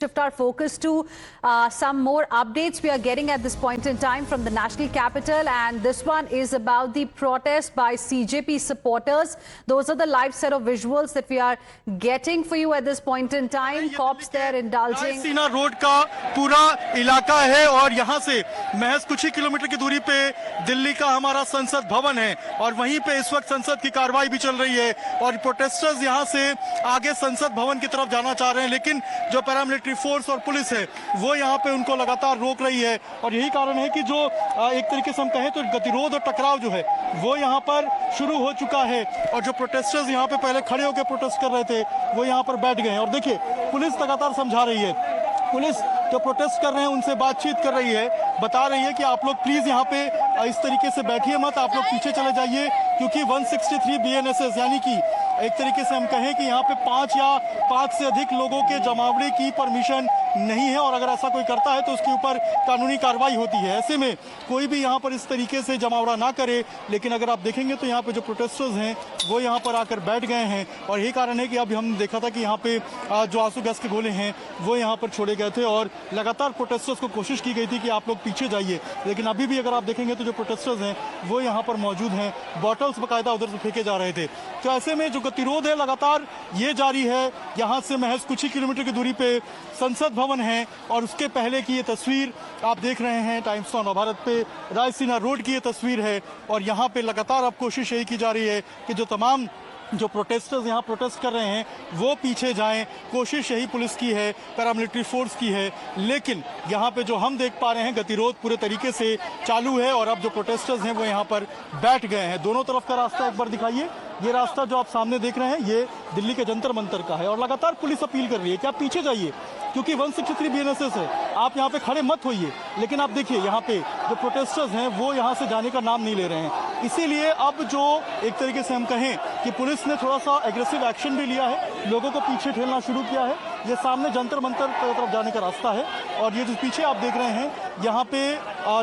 Shift our focus to some more updates we are getting at this point in time from the national capital, and this one is about the protest by CJP supporters. Those are the live set of visuals that we are getting for you at this point in time. Cops there indulging. Raisina road का पूरा इलाका है और यहाँ से महज कुछ ही kilometre की दूरी पे दिल्ली का हमारा संसद भवन है और वहीं पे इस वक्त संसद की कार्रवाई भी चल रही है और प्रोटेस्टर्स यहाँ से आगे संसद भवन की तरफ जाना चाह रहे हैं, लेकिन जो पैरामिलिट्री फोर्स और पुलिस है वो यहाँ पे उनको लगातार रोक रही है। और यही कारण है कि जो एक तरीके से हम कहें तो गतिरोध और टकराव जो है वो यहाँ पर शुरू हो चुका है और जो प्रोटेस्टर्स यहाँ पे पहले खड़े होकर प्रोटेस्ट कर रहे थे वो यहाँ पर बैठ गए हैं। और देखिए पुलिस लगातार समझा रही है, पुलिस जो प्रोटेस्ट कर रहे हैं उनसे बातचीत कर रही है, बता रही है कि आप लोग प्लीज यहाँ पे इस तरीके से बैठिए मत, आप लोग पीछे चले जाइए, क्योंकि 163 BNSS यानी कि एक तरीके से हम कहें कि यहाँ पे 5 या 5 से अधिक लोगों के जमावड़े की परमिशन नहीं है और अगर ऐसा कोई करता है तो उसके ऊपर कानूनी कार्रवाई होती है। ऐसे में कोई भी यहाँ पर इस तरीके से जमावड़ा ना करे। लेकिन अगर आप देखेंगे तो यहाँ पे जो प्रोटेस्टर्स हैं वो यहाँ पर आकर बैठ गए हैं और यही कारण है कि अभी हम देखा था कि यहाँ पे जो आंसू गैस के गोले हैं वो यहाँ पर छोड़े गए थे और लगातार प्रोटेस्टर्स को कोशिश की गई थी कि आप लोग पीछे जाइए। लेकिन अभी भी अगर आप देखेंगे तो जो प्रोटेस्टर्स हैं वो यहाँ पर मौजूद हैं, बॉटल्स बाकायदा उधर से फेंके जा रहे थे। तो ऐसे में जो गतिरोध है लगातार ये जारी है। यहाँ से महज कुछ ही किलोमीटर की दूरी पे संसद भवन है और उसके पहले की ये तस्वीर आप देख रहे हैं टाइम्स ऑफ भारत पे, रायसीना रोड की ये तस्वीर है और यहाँ पे लगातार अब कोशिश यही की जा रही है कि जो तमाम जो प्रोटेस्टर्स यहाँ प्रोटेस्ट कर रहे हैं वो पीछे जाएं। कोशिश यही पुलिस की है, पैरामिलिट्री फोर्स की है, लेकिन यहाँ पे जो हम देख पा रहे हैं गतिरोध पूरे तरीके से चालू है और अब जो प्रोटेस्टर्स हैं वो यहाँ पर बैठ गए हैं। दोनों तरफ का रास्ता एक बार दिखाइए। ये रास्ता जो आप सामने देख रहे हैं ये दिल्ली के जंतर मंतर का है और लगातार पुलिस अपील कर रही है कि आप पीछे जाइए, क्योंकि 163 BNSS है, आप यहाँ पे खड़े मत होइए। लेकिन आप देखिए यहाँ पे जो प्रोटेस्टर्स हैं वो यहाँ से जाने का नाम नहीं ले रहे हैं। इसीलिए अब जो एक तरीके से हम कहें कि पुलिस ने थोड़ा सा एग्रेसिव एक्शन भी लिया है, लोगों को पीछे ठेलना शुरू किया है। ये सामने जंतर मंतर की तरफ जाने का रास्ता है और ये जो पीछे आप देख रहे हैं यहाँ पे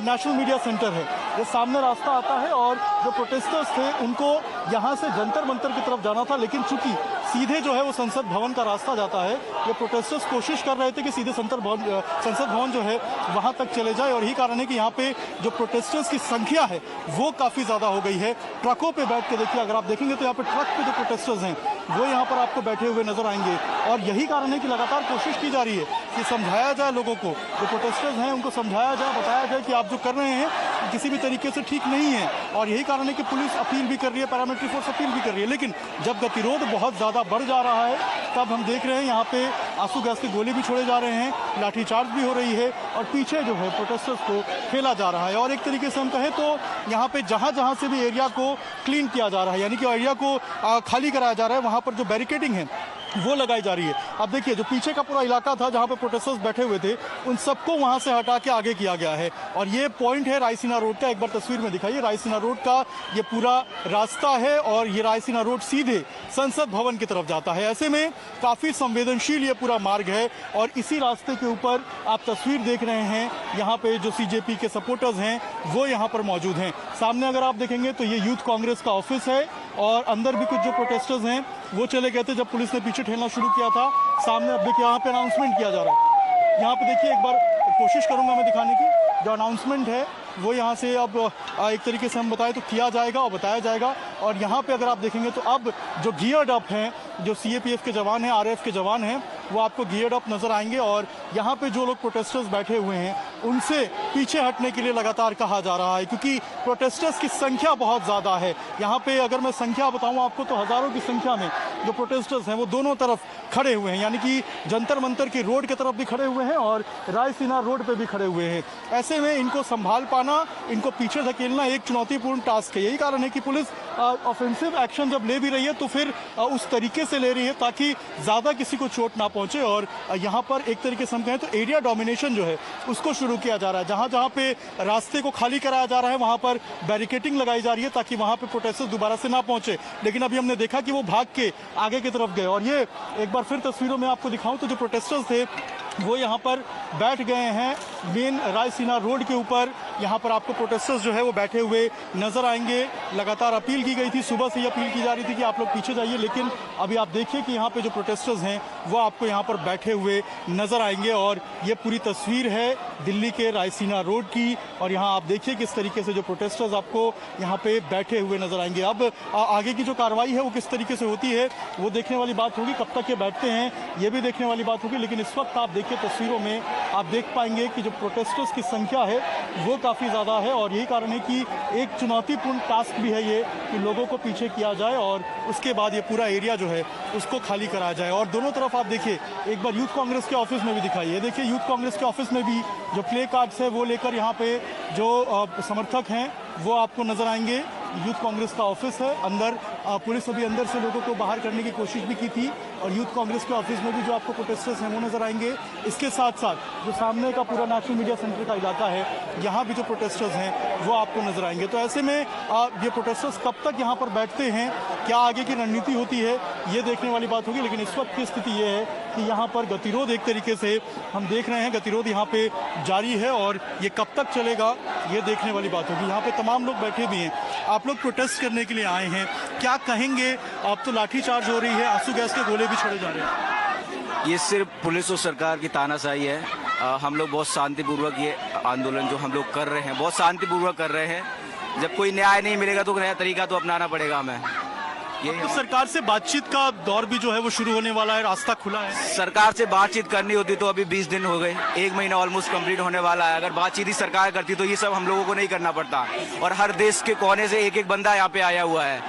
नेशनल मीडिया सेंटर है, ये सामने रास्ता आता है और जो प्रोटेस्टर्स थे उनको यहाँ से जंतर मंतर की तरफ जाना था, लेकिन चूंकि सीधे जो है वो संसद भवन का रास्ता जाता है, ये प्रोटेस्टर्स कोशिश कर रहे थे कि सीधे संसद भवन जो है वहाँ तक चले जाए और यही कारण है कि यहाँ पे जो प्रोटेस्टर्स की संख्या है वो काफ़ी ज़्यादा हो गई है। ट्रकों पे बैठ के देखिए, अगर आप देखेंगे तो यहाँ पे ट्रक पे जो प्रोटेस्टर्स हैं वो यहाँ पर आपको बैठे हुए नजर आएंगे और यही कारण है कि लगातार कोशिश की जा रही है कि समझाया जाए लोगों को, जो प्रोटेस्टर्स हैं उनको समझाया जाए, बताया जाए कि आप जो कर रहे हैं किसी भी तरीके से ठीक नहीं है। और यही कारण है कि पुलिस अपील भी कर रही है, पैरामिलिट्री फोर्स अपील भी कर रही है। लेकिन जब गतिरोध बहुत ज़्यादा बढ़ जा रहा है तब हम देख रहे हैं यहाँ पे आंसू गैस के गोले भी छोड़े जा रहे हैं, लाठीचार्ज भी हो रही है और पीछे जो है प्रोटेस्टर्स को खेला जा रहा है। और एक तरीके से हम कहें तो यहाँ पे जहाँ जहाँ से भी एरिया को क्लीन किया जा रहा है, यानी कि एरिया को खाली कराया जा रहा है, वहाँ पर जो बैरिकेडिंग है वो लगाई जा रही है। अब देखिए जो पीछे का पूरा इलाका था जहाँ पे प्रोटेस्टर्स बैठे हुए थे उन सबको वहाँ से हटा के आगे किया गया है और ये पॉइंट है रायसीना रोड का। एक बार तस्वीर में दिखाइए, रायसीना रोड का ये पूरा रास्ता है और ये रायसीना रोड सीधे संसद भवन की तरफ जाता है। ऐसे में काफ़ी संवेदनशील ये पूरा मार्ग है और इसी रास्ते के ऊपर आप तस्वीर देख रहे हैं, यहाँ पे जो CJP के सपोर्टर्स हैं वो यहाँ पर मौजूद हैं। सामने अगर आप देखेंगे तो ये यूथ कांग्रेस का ऑफिस है और अंदर भी कुछ जो प्रोटेस्टर्स हैं वो चले गए थे जब पुलिस ने पीछे ठेलना शुरू किया था। सामने अब देखिए यहाँ पे अनाउंसमेंट किया जा रहा है, यहाँ पे देखिए एक बार कोशिश करूंगा मैं दिखाने की। जो अनाउंसमेंट है वो यहाँ से अब एक तरीके से हम बताएं तो किया जाएगा और बताया जाएगा। और यहाँ पे अगर आप देखेंगे तो अब जो गियर्ड अप हैं, जो CAPF के जवान हैं, RAF के जवान हैं, वो आपको गियर्ड अप नजर आएंगे और यहाँ पे जो लोग प्रोटेस्टर्स बैठे हुए हैं उनसे पीछे हटने के लिए लगातार कहा जा रहा है, क्योंकि प्रोटेस्टर्स की संख्या बहुत ज़्यादा है। यहाँ पे अगर मैं संख्या बताऊँ आपको तो हज़ारों की संख्या में जो प्रोटेस्टर्स हैं वो दोनों तरफ खड़े हुए हैं, यानी कि जंतर मंतर की रोड की तरफ भी खड़े हुए हैं और रायसीना रोड पर भी खड़े हुए हैं। ऐसे में इनको संभाल पाना, इनको पीछे धकेलना एक चुनौतीपूर्ण टास्क है। यही कारण है कि पुलिस ऑफेंसिव एक्शन जब ले भी रही है तो फिर उस तरीके से ले रही है ताकि ज़्यादा किसी को चोट ना पहुंचे। और यहाँ पर एक तरीके से हम कहें तो एरिया डोमिनेशन जो है उसको शुरू किया जा रहा है। जहाँ जहाँ पे रास्ते को खाली कराया जा रहा है वहाँ पर बैरिकेडिंग लगाई जा रही है ताकि वहाँ पे प्रोटेस्टर्स दोबारा से ना पहुंचे। लेकिन अभी हमने देखा कि वो भाग के आगे की तरफ गए और ये एक बार फिर तस्वीरों में आपको दिखाऊं तो जो प्रोटेस्टर्स थे वो यहाँ पर बैठ गए हैं मेन रायसीना रोड के ऊपर। यहाँ पर आपको प्रोटेस्टर्स जो है वो बैठे हुए नजर आएंगे। लगातार अपील की गई थी, सुबह से ही अपील की जा रही थी कि आप लोग पीछे जाइए, लेकिन अभी आप देखिए कि यहाँ पे जो प्रोटेस्टर्स हैं वो आपको यहाँ पर बैठे हुए नजर आएंगे। और ये पूरी तस्वीर है दिल्ली के रायसीना रोड की, और यहाँ आप देखिए किस तरीके से जो प्रोटेस्टर्स आपको यहाँ पे बैठे हुए नजर आएंगे। अब आगे की जो कार्रवाई है वो किस तरीके से होती है वो देखने वाली बात होगी, कब तक ये बैठते हैं ये भी देखने वाली बात होगी। लेकिन इस वक्त आप देखिए तस्वीरों में आप देख पाएंगे कि जो प्रोटेस्टर्स की संख्या है वो काफ़ी ज़्यादा है, और यही कारण है कि एक चुनौतीपूर्ण टास्क भी है ये कि लोगों को पीछे किया जाए और उसके बाद ये पूरा एरिया जो है उसको खाली कराया जाए। और दोनों तरफ आप देखिए, एक बार यूथ कांग्रेस के ऑफिस में भी दिखाइए, देखिए यूथ कांग्रेस के ऑफिस में भी जो प्ले कार्ड्स है वो लेकर यहाँ पे जो समर्थक हैं वो आपको नजर आएंगे। यूथ कांग्रेस का ऑफिस है, अंदर पुलिस अभी अंदर से लोगों को बाहर करने की कोशिश भी की थी, और यूथ कांग्रेस के ऑफिस में भी जो आपको प्रोटेस्टर्स हैं वो नजर आएंगे। इसके साथ साथ जो सामने का पूरा नेशनल मीडिया सेंटर का इलाका है यहाँ भी जो प्रोटेस्टर्स हैं वो आपको नजर आएंगे। तो ऐसे में ये प्रोटेस्टर्स कब तक यहाँ पर बैठते हैं, क्या आगे की रणनीति होती है, ये देखने वाली बात होगी। लेकिन इस वक्त की स्थिति ये है कि यहाँ पर गतिरोध एक तरीके से हम देख रहे हैं, गतिरोध यहाँ पे जारी है, और ये कब तक चलेगा ये देखने वाली बात होगी। यहाँ पे तमाम लोग बैठे भी हैं, आप लोग प्रोटेस्ट करने के लिए आए हैं, क्या कहेंगे? अब तो लाठीचार्ज हो रही है, आंसू गैस के गोले भी छोड़े जा रहे हैं। ये सिर्फ पुलिस और सरकार की तानाशाही है। हम लोग बहुत शांतिपूर्वक ये आंदोलन जो हम लोग कर रहे हैं बहुत शांतिपूर्वक कर रहे हैं। जब कोई न्याय नहीं मिलेगा तो नया तरीका तो अपनाना पड़ेगा हमें। तो सरकार से बातचीत का दौर भी जो है वो शुरू होने वाला है, रास्ता खुला है। सरकार से बातचीत करनी होती तो अभी 20 दिन हो गए, 1 महीना ऑलमोस्ट कंप्लीट होने वाला है। अगर बातचीत ही सरकार करती तो ये सब हम लोगों को नहीं करना पड़ता, और हर देश के कोने से एक एक बंदा यहाँ पे आया हुआ है।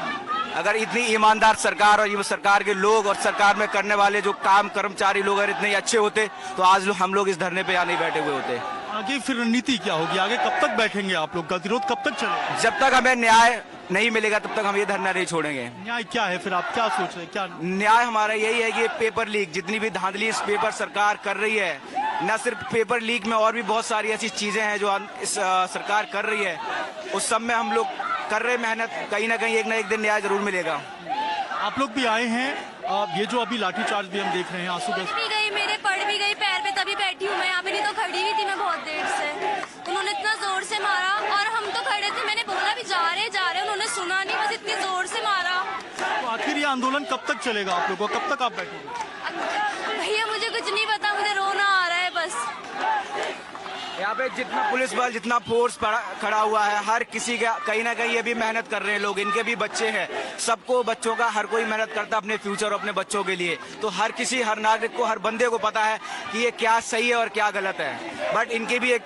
अगर इतनी ईमानदार सरकार और ये सरकार के लोग और सरकार में करने वाले जो काम कर्मचारी लोग अगर इतने अच्छे होते तो आज हम लोग इस धरने पे यहाँ नहीं बैठे हुए होते। आगे फिर रणनीति क्या होगी, आगे कब तक बैठेंगे आप लोग, गतिरोध कब तक चलेगा? जब तक हमें न्याय नहीं मिलेगा तब तक हम ये धरना नहीं छोड़ेंगे। न्याय क्या है फिर, आप क्या सोच रहे हैं? क्या न्याय हमारा यही है कि ये पेपर लीक, जितनी भी धांधली इस पेपर सरकार कर रही है, न सिर्फ पेपर लीक में और भी बहुत सारी ऐसी चीजें हैं जो इस सरकार कर रही है, उस सब में हम लोग कर रहे मेहनत, कहीं ना कहीं एक ना एक दिन न्याय जरूर मिलेगा। आप लोग भी आए हैं, ये जो अभी लाठीचार्ज भी हम देख रहे हैं, आंसू गैस भी गई, मेरे पड़ भी गई पैर पे, तभी बैठी हूँ मैं यहाँ पे, नहीं तो खड़ी हुई थी मैं बहुत देर से। उन्होंने इतना जोर से मारा और हम तो खड़े थे, मैंने बोला भी जा रहे, उन्होंने सुना नहीं, बस इतनी जोर से मारा। तो आखिर ये आंदोलन कब तक चलेगा आप लोगों का, कब तक आप बैठोगे? भैया मुझे कुछ नहीं पता, मुझे रोना आ रहा है बस। यहाँ पे जितना पुलिस बल, जितना फोर्स खड़ा हुआ है, हर किसी का कहीं ना कहीं ये भी मेहनत कर रहे हैं लोग, इनके भी बच्चे हैं, सबको बच्चों का हर कोई मेहनत करता है अपने फ्यूचर और अपने बच्चों के लिए। तो हर किसी, हर नागरिक को, हर बंदे को पता है कि ये क्या सही है और क्या गलत है। बट इनकी भी एक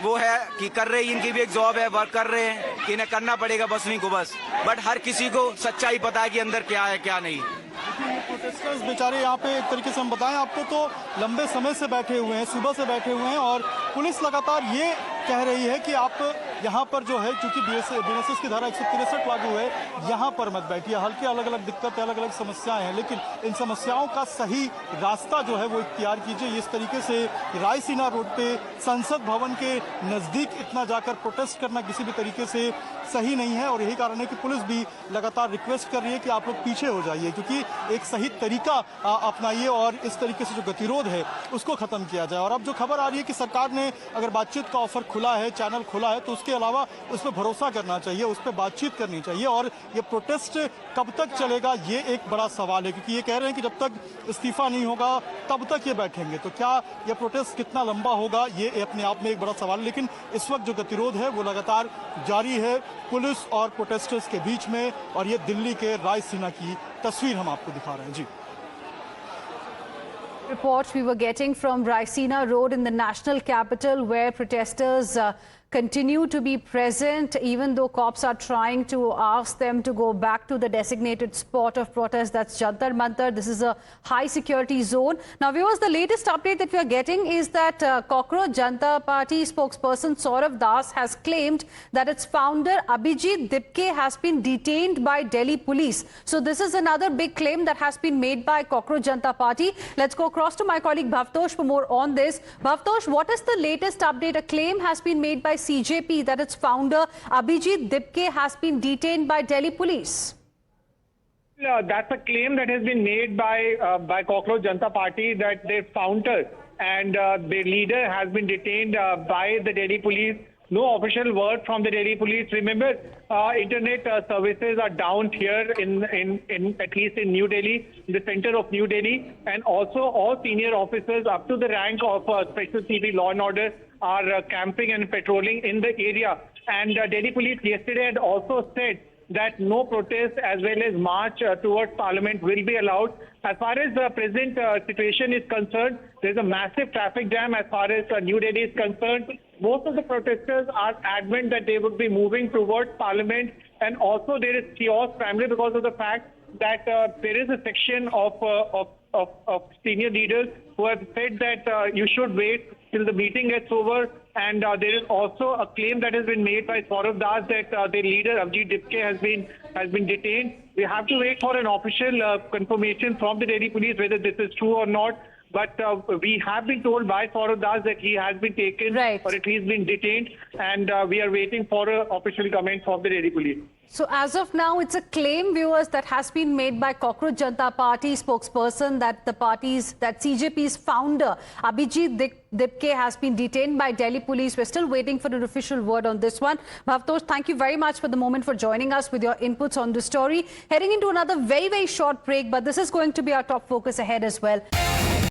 वो है कि कर रहे हैं, इनकी भी एक जॉब है, वर्क कर रहे हैं कि इन्हें करना पड़ेगा बस नहीं को बस। बट हर किसी को सच्चाई पता है कि अंदर क्या है क्या नहीं। प्रोटेस्टर्स बेचारे यहाँ पे एक तरीके से हम बताएं आपको तो लंबे समय से बैठे हुए हैं, सुबह से बैठे हुए हैं, और पुलिस लगातार ये कह रही है कि आप यहाँ पर जो है, चूंकि बीएनएसएस की धारा 163 लागू है, यहाँ पर मत बैठिए। हल्के अलग अलग दिक्कतें, अलग अलग समस्याएं हैं, लेकिन इन समस्याओं का सही रास्ता जो है वो इख्तियार कीजिए। इस तरीके से रायसीना रोड पे संसद भवन के नजदीक इतना जाकर प्रोटेस्ट करना किसी भी तरीके से सही नहीं है, और यही कारण है कि पुलिस भी लगातार रिक्वेस्ट कर रही है कि आप लोग पीछे हो जाइए, क्योंकि एक सही तरीका अपनाइए और इस तरीके से जो गतिरोध है उसको खत्म किया जाए। और अब जो खबर आ रही है कि सरकार ने अगर बातचीत का ऑफर खुला है, चैनल खुला है, तो उसके अलावा उस पर भरोसा करना चाहिए, उस पर बातचीत करनी चाहिए। और ये प्रोटेस्ट कब तक चलेगा ये एक बड़ा सवाल है, क्योंकि ये कह रहे हैं कि जब तक इस्तीफा नहीं होगा तब तक ये बैठेंगे। तो क्या ये प्रोटेस्ट कितना लंबा होगा ये अपने आप में एक बड़ा सवाल है। लेकिन इस वक्त जो गतिरोध है वो लगातार जारी है पुलिस और प्रोटेस्टर्स के बीच में, और ये दिल्ली के रायसीना की तस्वीर हम आपको दिखा रहे हैं। जी, reports we were getting from Raisina Road in the national capital, where protesters continue to be present, even though cops are trying to ask them to go back to the designated spot of protest, that's Jantar Mantar. This is a high security zone. Now viewers, the latest update that we are getting is that Cockroach Janata Party spokesperson Saurav Das has claimed that its founder Abhijit Dipke has been detained by Delhi police. So this is another big claim that has been made by Cockroach Janata Party. Let's go across to my colleague Bhavtosh for more on this. Bhavtosh, what is the latest update? A claim has been made by CJP that its founder Abhijit Dipke has been detained by Delhi police. That's a claim that has been made by Cockroach Janata Party, that their founder and their leader has been detained by the Delhi police no official word from the Delhi police. Remember, internet services are down here in at least in New Delhi, in the center of New Delhi, and also all senior officers up to the rank of Special CP Law and Order are camping and patrolling in the area. And Delhi police yesterday had also said that no protest as well as march towards Parliament will be allowed. As far as the present situation is concerned, there's a massive traffic jam as far as New Delhi is concerned. Most of the protesters are adamant that they would be moving towards Parliament, and also there is chaos primarily because of the fact that there is a section of senior leaders who have said that you should wait till the meeting gets over. And there is also a claim that has been made by Saurav Das that the leader Abhijeet Dipke has been detained. We have to wait for an official confirmation from the Delhi police whether this is true or not. But we have been told by Saurav Das that he has been taken, Right. or at least been detained, and we are waiting for an official comment from the Delhi police. So as of now, it's a claim, viewers, that has been made by Cockroach Janata Party spokesperson that CJP's founder Abhijeet Dipke has been detained by Delhi police. We're still waiting for an official word on this one. Bhavtosh, thank you very much for the moment, for joining us with your inputs on the story. Heading into another very, very short break, but this is going to be our top focus ahead as well.